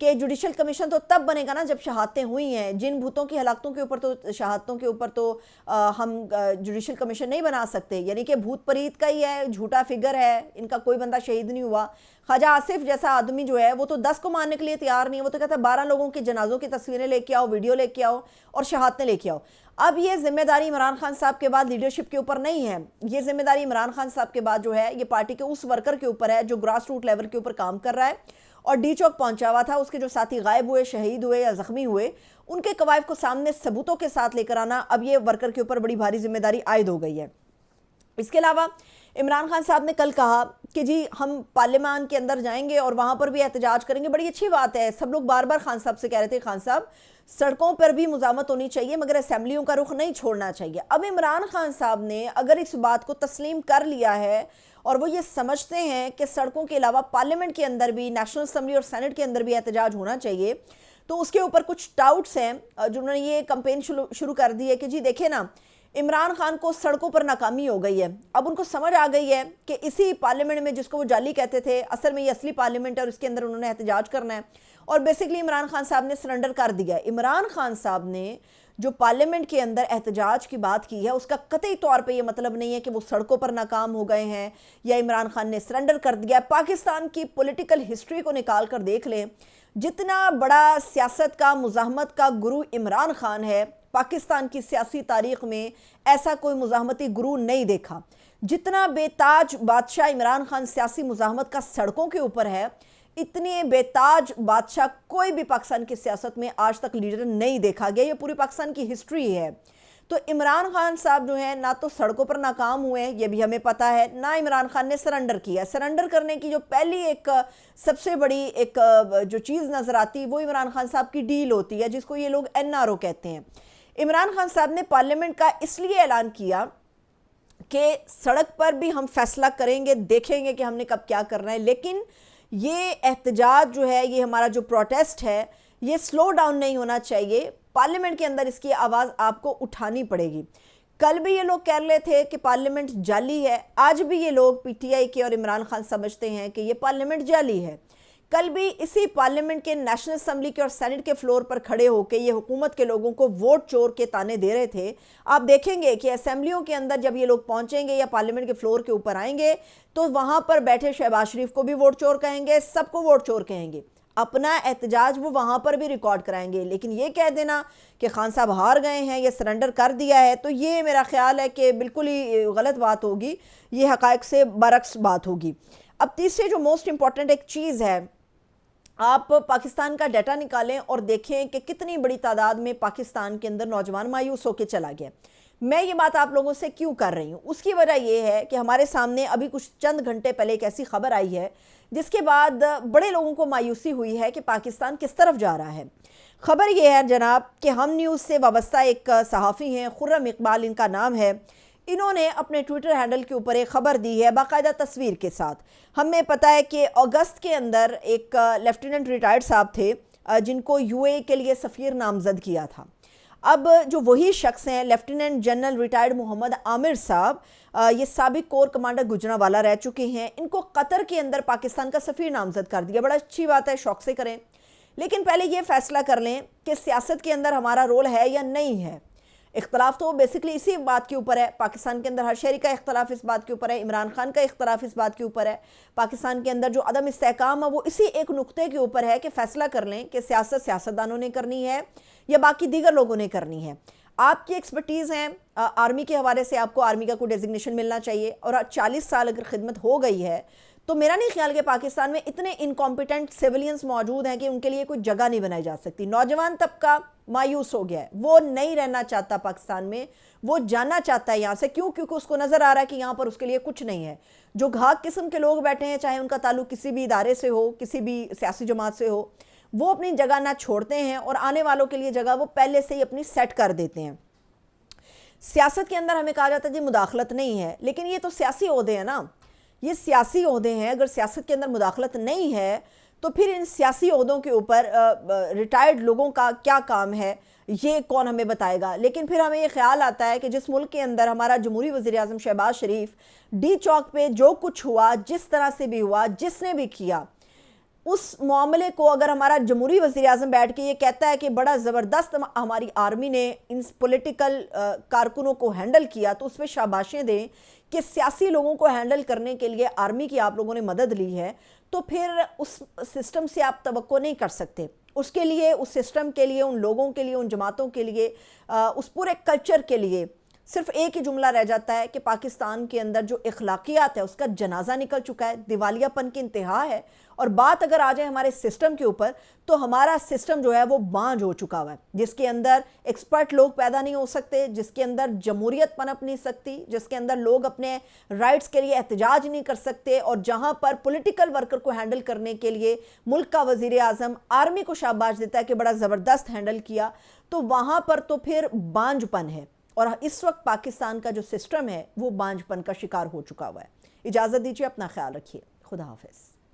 کہ judicial commission تو تب بنے گا نا جب شہادتیں ہوئی ہیں. جن بھوتوں کی ہلاکتوں کے اوپر تو شہادتوں کے اوپر تو ہم جوڈیشل کمیشن نہیں بنا سکتے. یعنی کہ بھوت پریت کا ہی ہے, جھوٹا فگر ہے, ان کا کوئی بندہ شہید نہیں ہوا. خواجہ آصف جیسا آدمی جو ہے وہ تو 10 کو ماننے کے لیے تیار نہیں ہے, وہ تو کہتا ہے 12 لوگوں کے جنازوں کی تصویریں لے کے آؤ, ویڈیو لے کے آؤ اور شہادتیں لے کے آؤ. اب یہ ذمہ داری عمران خان صاحب کے بعد لیڈرشپ کے اوپر نہیں ہے, یہ ذمہ داری عمران خان صاحب کے بعد جو ہے یہ پارٹی کے اس ورکر کے اوپر ہے جو گراس روٹ لیول کے اوپر کام کر رہا ہے اور ڈی چوک پہنچا ہوا تھا. اس کے جو ساتھی غائب ہوئے, شہید ہوئے یا زخمی ہوئے, ان کے قوائف کو سامنے ثبوتوں کے ساتھ لے کر آنا اب یہ ورکر کے اوپر بڑی بھاری ذمہ داری عائد ہو گئی ہے. اس کے علاوہ عمران خان صاحب نے کل کہا کہ جی ہم پارلیمان کے اندر جائیں گے اور وہاں پر بھی احتجاج کریں گے. بڑی اچھی بات ہے. سب لوگ بار بار خان صاحب سے کہہ رہے تھے خان صاحب سڑکوں پر بھی مزاحمت ہونی چاہیے مگر اسمبلیوں کا رخ نہیں چھوڑنا چاہیے. اب عمران خان صاحب نے اگر اس بات کو تسلیم کر لیا ہے اور وہ یہ سمجھتے ہیں کہ سڑکوں کے علاوہ پارلیمنٹ کے اندر بھی, نیشنل اسمبلی اور سینٹ کے اندر بھی احتجاج ہونا چاہیے, تو اس کے اوپر کچھ ڈاؤٹس ہیں. جنہوں نے یہ کمپین شروع کر دی ہے کہ جی دیکھیں نا عمران خان کو سڑکوں پر ناکامی ہو گئی ہے. اب ان کو سمجھ آ گئی ہے کہ اسی پارلیمنٹ میں جس کو وہ جعلی کہتے تھے اصل میں یہ اصلی پارلیمنٹ ہے اور اس کے اندر انہوں نے احتجاج کرنا ہے. اور بیسیکلی عمران خان صاحب نے سرنڈر کر دیا ہے. عمران خان صاحب نے جو پارلیمنٹ کے اندر احتجاج کی بات کی ہے اس کا قطعی طور پہ یہ مطلب نہیں ہے کہ وہ سڑکوں پر ناکام ہو گئے ہیں یا عمران خان نے سرنڈر کر دیا ہے. پاکستان کی پولیٹیکل ہسٹری کو نکال کر دیکھ لیں, جتنا بڑا سیاست کا مزاحمت کا گرو عمران خان ہے, پاکستان کی سیاسی تاریخ میں ایسا کوئی مزاحمتی گرو نہیں دیکھا. جتنا بے تاج بادشاہ عمران خان سیاسی مزاحمت کا سڑکوں کے اوپر ہے, اتنے بے تاج بادشاہ کوئی بھی پاکستان کی سیاست میں آج تک لیڈر نہیں دیکھا گیا. یہ پوری پاکستان کی ہسٹری ہے. تو عمران خان صاحب جو ہیں نہ تو سڑکوں پر ناکام ہوئے ہیں, یہ بھی ہمیں پتہ ہے, نہ عمران خان نے سرنڈر کیا. سرنڈر کرنے کی جو پہلی ایک سب سے بڑی ایک جو چیز نظر آتی وہ عمران خان صاحب کی ڈیل ہوتی ہے جس کو یہ لوگ NRO کہتے ہیں. عمران خان صاحب نے پارلیمنٹ کا اس لیے اعلان کیا کہ سڑک پر بھی ہم فیصلہ کریں گے, دیکھیں گے کہ ہم نے کب کیا کرنا ہے, لیکن یہ احتجاج جو ہے, یہ ہمارا جو پروٹیسٹ ہے, یہ سلو ڈاؤن نہیں ہونا چاہیے. پارلیمنٹ کے اندر اس کی آواز آپ کو اٹھانی پڑے گی. کل بھی یہ لوگ کہہ رہے تھے کہ پارلیمنٹ جعلی ہے, آج بھی یہ لوگ PTI کے اور عمران خان سمجھتے ہیں کہ یہ پارلیمنٹ جعلی ہے. کل بھی اسی پارلیمنٹ کے نیشنل اسمبلی کے اور سینٹ کے فلور پر کھڑے ہو کے یہ حکومت کے لوگوں کو ووٹ چور کے تانے دے رہے تھے. آپ دیکھیں گے کہ اسمبلیوں کے اندر جب یہ لوگ پہنچیں گے یا پارلیمنٹ کے فلور کے اوپر آئیں گے تو وہاں پر بیٹھے شہباز شریف کو بھی ووٹ چور کہیں گے, سب کو ووٹ چور کہیں گے. اپنا احتجاج وہ وہاں پر بھی ریکارڈ کرائیں گے. لیکن یہ کہہ دینا کہ خان صاحب ہار گئے ہیں, یہ سرنڈر کر دیا ہے, تو یہ میرا خیال ہے کہ بالکل ہی غلط بات ہوگی, یہ حقائق سے برعکس بات ہوگی. اب تیسرے جو موسٹ امپورٹنٹ ایک چیز ہے, آپ پاکستان کا ڈیٹا نکالیں اور دیکھیں کہ کتنی بڑی تعداد میں پاکستان کے اندر نوجوان مایوس ہو کے چلا گیا. میں یہ بات آپ لوگوں سے کیوں کر رہی ہوں, اس کی وجہ یہ ہے کہ ہمارے سامنے ابھی کچھ چند گھنٹے پہلے ایک ایسی خبر آئی ہے جس کے بعد بڑے لوگوں کو مایوسی ہوئی ہے کہ پاکستان کس طرف جا رہا ہے. خبر یہ ہے جناب کہ ہم نیوز سے وابستہ ایک صحافی ہیں, خرم اقبال ان کا نام ہے, انہوں نے اپنے ٹویٹر ہینڈل کے اوپر ایک خبر دی ہے باقاعدہ تصویر کے ساتھ. ہمیں پتہ ہے کہ اگست کے اندر ایک لیفٹیننٹ ریٹائرڈ صاحب تھے جن کو UAE کے لیے سفیر نامزد کیا تھا. اب جو وہی شخص ہیں لیفٹیننٹ جنرل ریٹائرڈ محمد عامر صاحب, یہ سابق کور کمانڈر گجرانوالہ رہ چکے ہیں, ان کو قطر کے اندر پاکستان کا سفیر نامزد کر دیا. بڑا اچھی بات ہے, شوق سے کریں, لیکن پہلے یہ فیصلہ کر لیں کہ سیاست کے اندر ہمارا رول ہے یا نہیں ہے. اختلاف تو بیسکلی اسی بات کے اوپر ہے, پاکستان کے اندر ہر شہری کا اختلاف اس بات کے اوپر ہے, عمران خان کا اختلاف اس بات کے اوپر ہے, پاکستان کے اندر جو عدم استحکام ہے وہ اسی ایک نقطے کے اوپر ہے کہ فیصلہ کر لیں کہ سیاست سیاستدانوں نے کرنی ہے یا باقی دیگر لوگوں نے کرنی ہے. آپ کی ایکسپرٹیز ہیں آرمی کے حوالے سے, آپ کو آرمی کا کوئی ڈیزگنیشن ملنا چاہیے, اور 40 سال اگر خدمت ہو گئی ہے تو میرا نہیں خیال کہ پاکستان میں اتنے انکمپیٹنٹ سیولینز موجود ہیں کہ ان کے لیے کوئی جگہ نہیں بنائی جا سکتی. نوجوان طبقہ مایوس ہو گیا ہے, وہ نہیں رہنا چاہتا پاکستان میں, وہ جانا چاہتا ہے یہاں سے. کیونکہ اس کو نظر آ رہا ہے کہ یہاں پر اس کے لیے کچھ نہیں ہے. جو گھاگ قسم کے لوگ بیٹھے ہیں, چاہے ان کا تعلق کسی بھی ادارے سے ہو, کسی بھی سیاسی جماعت سے ہو, وہ اپنی جگہ نہ چھوڑتے ہیں اور آنے والوں کے لیے جگہ وہ پہلے سے ہی اپنی سیٹ کر دیتے ہیں. سیاست کے اندر ہمیں کہا جاتا ہے جی مداخلت نہیں ہے, لیکن یہ تو سیاسی عہدے ہیں نا, یہ سیاسی عہدے ہیں. اگر سیاست کے اندر مداخلت نہیں ہے تو پھر ان سیاسی عہدوں کے اوپر ریٹائرڈ لوگوں کا کیا کام ہے, یہ کون ہمیں بتائے گا. لیکن پھر ہمیں یہ خیال آتا ہے کہ جس ملک کے اندر ہمارا جمہوری وزیر اعظم شہباز شریف ڈی چوک پہ جو کچھ ہوا, جس طرح سے بھی ہوا, جس نے بھی کیا, اس معاملے کو اگر ہمارا جمہوری وزیر اعظم بیٹھ کے یہ کہتا ہے کہ بڑا زبردست ہماری آرمی نے ان پولیٹیکل کارکنوں کو ہینڈل کیا، تو اس پہ شاباشیں دیں کہ سیاسی لوگوں کو ہینڈل کرنے کے لیے آرمی کی آپ لوگوں نے مدد لی ہے، تو پھر اس سسٹم سے آپ توقع نہیں کر سکتے۔ اس کے لیے، اس سسٹم کے لیے، ان لوگوں کے لیے، ان جماعتوں کے لیے، اس پورے کلچر کے لیے صرف ایک ہی جملہ رہ جاتا ہے کہ پاکستان کے اندر جو اخلاقیات ہے اس کا جنازہ نکل چکا ہے، دیوالیہ پن کی انتہا ہے۔ اور بات اگر آ جائے ہمارے سسٹم کے اوپر، تو ہمارا سسٹم جو ہے وہ بانجھ ہو چکا ہوا ہے، جس کے اندر ایکسپرٹ لوگ پیدا نہیں ہو سکتے، جس کے اندر جمہوریت پنپ نہیں سکتی، جس کے اندر لوگ اپنے رائٹس کے لیے احتجاج نہیں کر سکتے، اور جہاں پر پولیٹیکل ورکر کو ہینڈل کرنے کے لیے ملک کا وزیر اعظم آرمی کو شاباش دیتا ہے کہ بڑا زبردست ہینڈل کیا، تو وہاں پر تو پھر بانجھ پن ہے۔ اور اس وقت پاکستان کا جو سسٹم ہے وہ بانجھ پن کا شکار ہو چکا ہوا ہے۔ اجازت دیجیے، اپنا خیال رکھیے، خدا حافظ۔